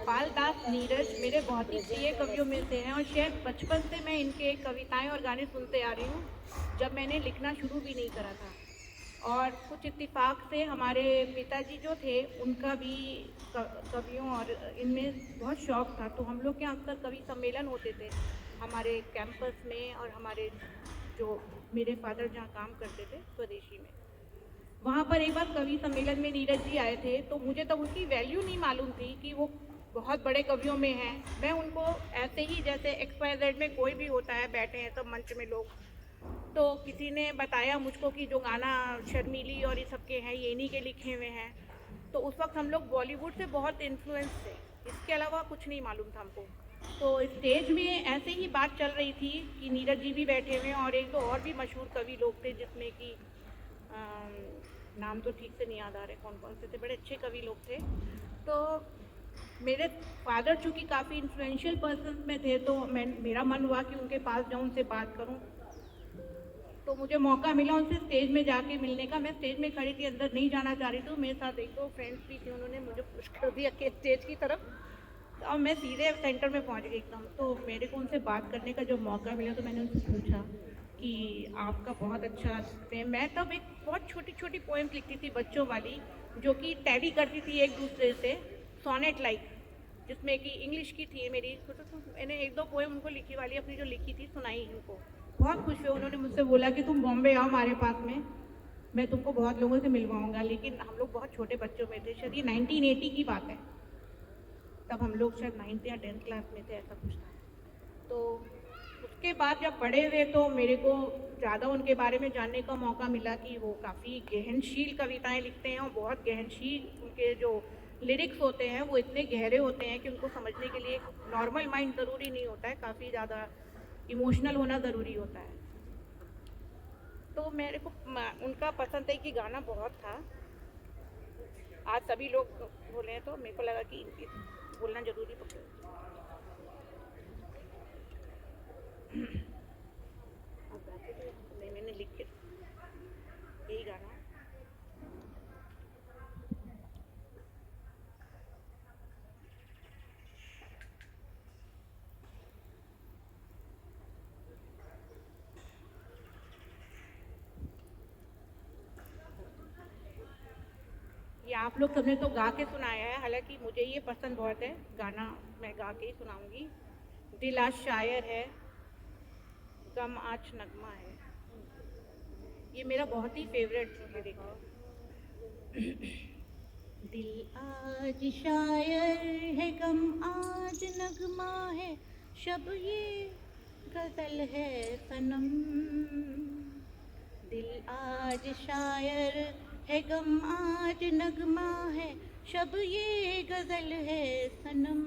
गोपाल दास नीरज मेरे बहुत ही प्रिय कवियों में से हैं और शायद बचपन से मैं इनके कविताएं और गाने सुनते आ रही हूँ जब मैंने लिखना शुरू भी नहीं करा था। और कुछ इत्तेफाक से हमारे पिताजी जो थे उनका भी कवियों और इनमें बहुत शौक था, तो हम लोग के यहाँ अक्सर कवि सम्मेलन होते थे हमारे कैंपस में। और हमारे जो मेरे फादर जहाँ काम करते थे स्वदेशी में, वहाँ पर एक बार कवि सम्मेलन में नीरज जी आए थे, तो मुझे तब उनकी वैल्यू नहीं मालूम थी कि वो बहुत बड़े कवियों में हैं। मैं उनको ऐसे ही जैसे XYZ में कोई भी होता है, बैठे हैं सब मंच में लोग, तो किसी ने बताया मुझको कि जो गाना शर्मीली और ये सबके हैं ये इन्हीं के लिखे हुए हैं। तो उस वक्त हम लोग बॉलीवुड से बहुत इन्फ्लुएंस थे, इसके अलावा कुछ नहीं मालूम था हमको। तो स्टेज में ऐसे ही बात चल रही थी कि नीरज जी भी बैठे हुए हैं और एक दो और भी मशहूर कवि लोग थे, जिसमें कि नाम तो ठीक से नहीं याद आ रहे कौन कौन से थे, बड़े अच्छे कवि लोग थे। तो मेरे फादर चूँकि काफ़ी इन्फ्लुएंशियल पर्सन में थे, तो मेरा मन हुआ कि उनके पास जाऊँ, उनसे बात करूँ। तो मुझे मौका मिला उनसे स्टेज में जाके मिलने का। मैं स्टेज में खड़ी थी, अंदर नहीं जाना चाह रही थी। मेरे साथ एक दो फ्रेंड्स भी थे, उन्होंने मुझे पुश कर दिया कि स्टेज की तरफ, और मैं सीधे सेंटर में पहुंच गई एकदम। तो मेरे को उनसे बात करने का जो मौका मिला, तो मैंने उनसे पूछा कि आपका बहुत अच्छा है। मैं तब एक बहुत छोटी छोटी पोएम्स लिखती थी बच्चों वाली, जो कि टैली करती थी एक दूसरे से, सोनेट लाइक, जिसमें कि इंग्लिश की थी मेरी। तो मैंने एक दो पोएम उनको लिखी वाली अपनी जो लिखी थी सुनाई उनको, बहुत खुश हुए। उन्होंने मुझसे बोला कि तुम बॉम्बे आओ हमारे पास में, मैं तुमको बहुत लोगों से मिलवाऊंगा। लेकिन हम लोग बहुत छोटे बच्चों में थे, शायद ये 1980 की बात है, तब हम लोग शायद 9th या 10th क्लास में थे, ऐसा कुछ था। तो उसके बाद जब बड़े हुए तो मेरे को ज़्यादा उनके बारे में जानने का मौका मिला कि वो काफ़ी गहनशील कविताएं लिखते हैं, और बहुत गहनशील उनके जो लिरिक्स होते हैं वो इतने गहरे होते हैं कि उनको समझने के लिए नॉर्मल माइंड ज़रूरी नहीं होता है, काफ़ी ज़्यादा इमोशनल होना ज़रूरी होता है। तो मेरे को उनका पसंद है कि गाना बहुत था। आज सभी लोग बोले हैं तो मेरे को लगा कि बोलना ज़रूरी पड़ेगा। नहीं, मैंने लिख के यही गाना। ये आप लोग सबने तो गा के सुनाया है, हालांकि मुझे ये पसंद बहुत है गाना, मैं गा के ही सुनाऊंगी। दिल आज शायर है, गम आज नगमा है, ये मेरा बहुत ही फेवरेट लिरिक है। दिल आज शायर है, गम आज नगमा है, शब ये गजल है सनम। दिल आज शायर है, गम आज नगमा है, शब ये गजल है सनम।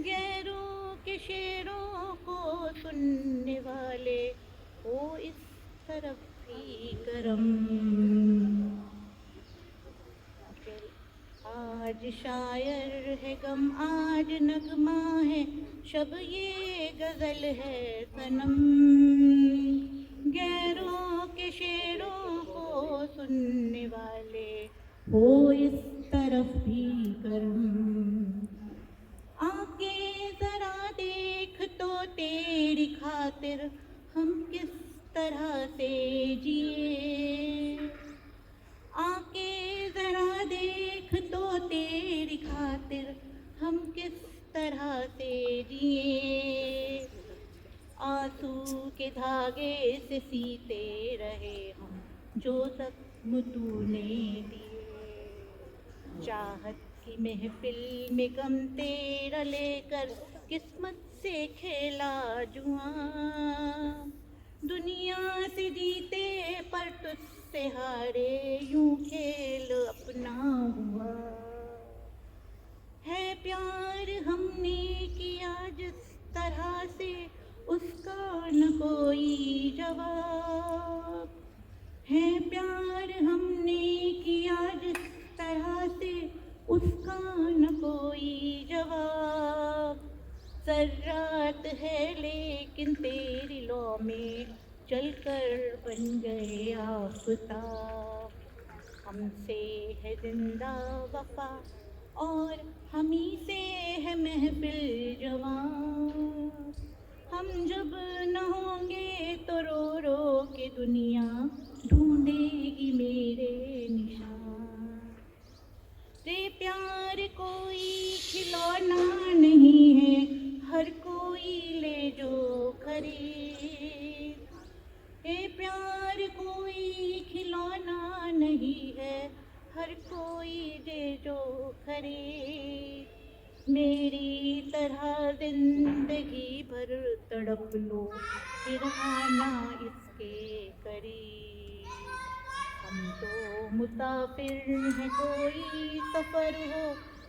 गैरों के शेरों को सुनने वाले हो इस तरफ भी करम। आज शायर है, गम आज नगमा है, शब ये गजल है सनम। गैरों के शेरों को सुनने वाले हो इस तरफ भी करम। आके जरा देख तो तेरी खातिर हम किस तरह से जिए। आके जरा देख तो तेरी खातिर हम किस तरह से जिए। आंसू के धागे से सीते रहे हम जो जख्म तूने दिए। चाहत की महफिल में गम तेरा लेकर किस्मत से खेला जुआ। दुनिया से जीते पर तुझसे हारे, यूं खेल अपना हुआ। है प्यार हमने किया जिस तरह से, उसका न कोई जवाब। है प्यार हमने किया जिस तरह से, उसका न कोई जवाब। ज़र्रात है लेकिन तेरी लौ में चलकर बन गए आफ़ताब। हमसे है जिंदा वफा और हम ही से है महफिल जवां। हम जब न होंगे तो रो रो के दुनिया ढूंढेगी मेरे निशान। रे प्यार कोई खिलौना नहीं है, हर कोई ले जो खरीद। ये प्यार कोई खिलौना नहीं है, हर कोई दे जो खरीद। मेरी तरह जिंदगी भर तड़प लो, फिर आना इसके करीब। हम तो मुसाफिर हैं, कोई सफर हो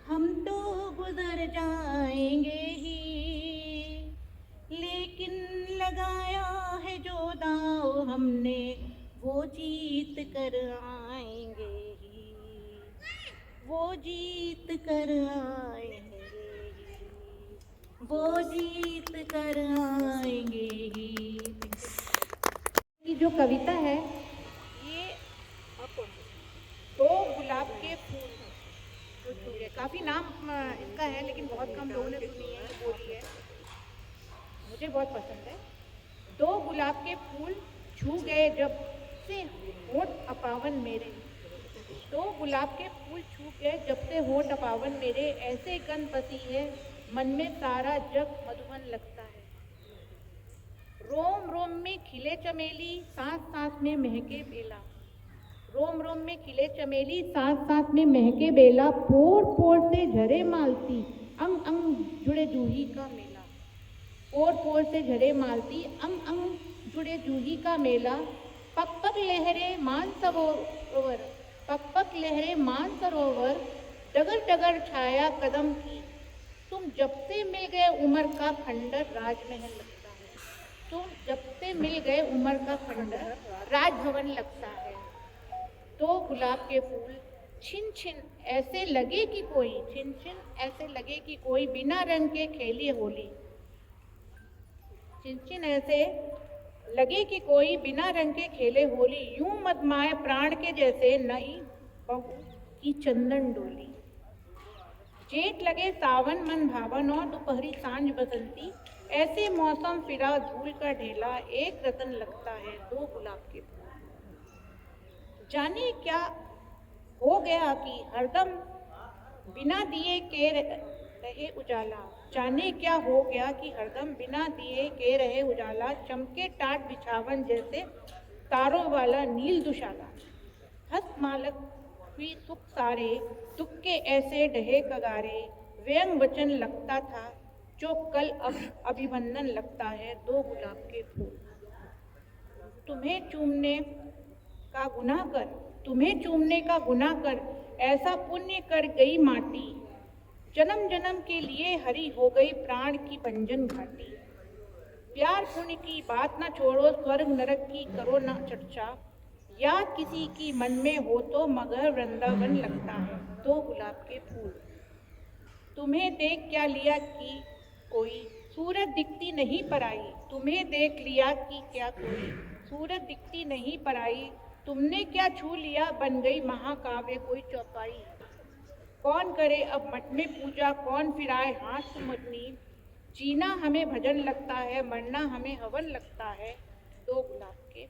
हम तो गुजर जाएंगे ही। लेकिन लगाया है जो दांव हमने, वो जीत कर आएंगे ही, वो जीत कर आएंगे ही, वो जीत कर आएंगे ही। ये जो कविता है ये दो गुलाब के फूल जो छू गए, काफ़ी नाम इसका है लेकिन बहुत कम लोगों ने सुनी है, ये बोली है, मुझे बहुत पसंद है। दो गुलाब के फूल छू गए जब से होठ अपावन मेरे, दो गुलाब के फूल छू गए जब से होठ अपावन मेरे। ऐसे गंध बसी है मन में सारा जग मधुबन लगता है। रोम रोम में खिले चमेली, सांस सांस में महके बेला। रोम रोम में खिले चमेली, सांस सांस में महके बेला। पोर पोर से झरे मालती, अंग अंग जुड़े जूही का मेला। पोर पोर से झरे मालती, अंग अंग जुड़े जूही का मेला। पक पक लहरे मान सरोवर, पक पक लहरे मान सरोवर। डगर डगर छाया कदम की, तुम जब से मिल गए उम्र का खंडर राजमहल लगता है। तुम जब से मिल गए उम्र का खंडर राजभवन लगता है। दो गुलाब के फूल छिन छिन ऐसे लगे कि कोई, छिन छिन ऐसे लगे कि कोई बिना रंग के खेली होली। छिन छिन ऐसे लगे कि कोई बिना रंग के खेले होली। यूं मदमाए प्राण के जैसे नई बहू की चंदन डोली। जेठ लगे सावन मन भावन और दोपहरी सांझ बसंती। ऐसे मौसम फिरा धूल का ढेला, एक रतन लगता है दो गुलाब के फूल। जाने क्या हो गया कि हरदम बिना दिए के रहे उजाला। जाने क्या हो गया कि हरदम बिना दिए के रहे उजाला। चमके टाट बिछावन जैसे तारों वाला नील दुशाला। हंस मालक हुई सुख सारे, दुख के ऐसे ढहे कगारे। व्यंग वचन लगता था जो कल अब अभिवंदन लगता है दो गुलाब के फूल। तुम्हें चूमने का गुनाह कर, तुम्हें चूमने का गुनाह कर, ऐसा पुण्य कर गई माटी। जन्म जन्म के लिए हरी हो गई प्राण की बंजन घाटी। प्यार पुण्य की बात न छोड़ो, स्वर्ग नरक की करो न चर्चा। याद किसी की मन में हो तो मगर वृंदावन लगता है दो गुलाब के फूल। तुम्हें देख क्या लिया कि कोई सूरत दिखती नहीं पराई। तुम्हें देख लिया कि क्या कोई सूरत दिखती नहीं पराई। तुमने क्या छू लिया बन गई महाकाव्य कोई चौपाई। कौन करे अब मठ में पूजा, कौन फिराए हाथ सुमरनी। जीना हमें भजन लगता है, मरना हमें हवन लगता है दो गुलाब के